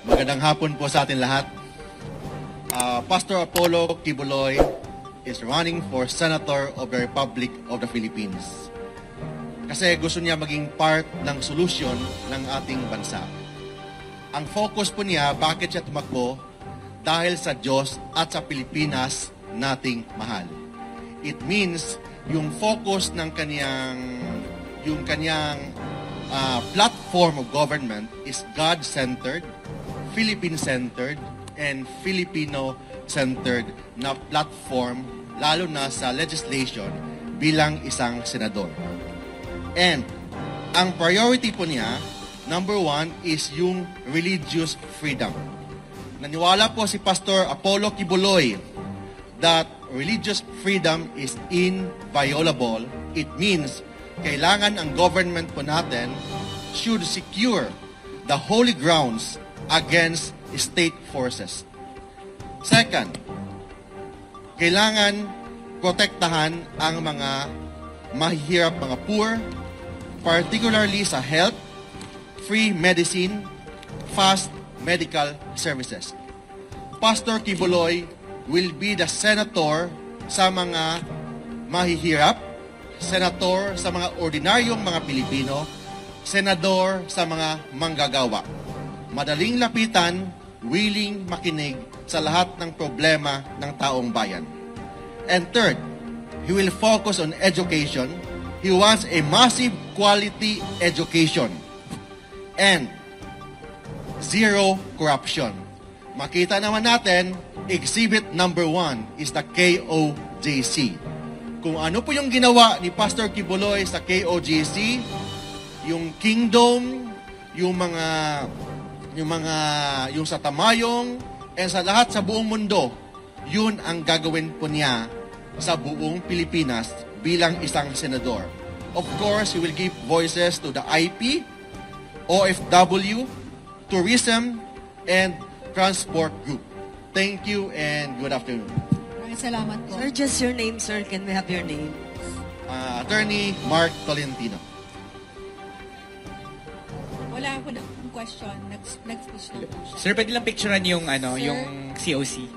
Magandang hapon po sa atin lahat. Pastor Apollo Kibuloy is running for Senator of the Republic of the Philippines. Kasi gusto niya maging part ng solusyon ng ating bansa. Ang focus po niya, bakit siya tumakbo? Dahil sa Diyos at sa Pilipinas nating mahal. It means yung focus ng kanyang platform of government is God-centered, Philippine-centered, and Filipino-centered na platform, lalo na sa legislation bilang isang senador. And ang priority po niya, number one, is yung religious freedom. Naniwala po si Pastor Apollo Kibuloy that religious freedom is inviolable. It means kailangan ang government po natin should secure the holy grounds against state forces. Second, kailangan protektahan ang mga mahihirap, mga poor, particularly sa health, free medicine, fast medical services. Pastor Kibuloy will be the senator sa mga mahihirap, senator sa mga ordinaryong mga Pilipino, senador sa mga manggagawa. Madaling lapitan, willing makinig sa lahat ng problema ng taong bayan. And third, he will focus on education. He wants a massive quality education and zero corruption. Makita naman natin, exhibit number 1 is the KOJC. Kung ano po yung ginawa ni Pastor Kibuloy sa KOJC, yung kingdom, yung sa Tamayong, and sa lahat sa buong mundo, yun ang gagawin po niya sa buong Pilipinas bilang isang senador. Of course, he will give voices to the IP, OFW, tourism, and transport group. Thank you and good afternoon. Maraming salamat po. Sir, just your name, sir. Can we have your name? Attorney Mark Tolentino. Wala po na question. Next speech lang po siya. Sir, pwede lang picturean yung, Sir? yung COC.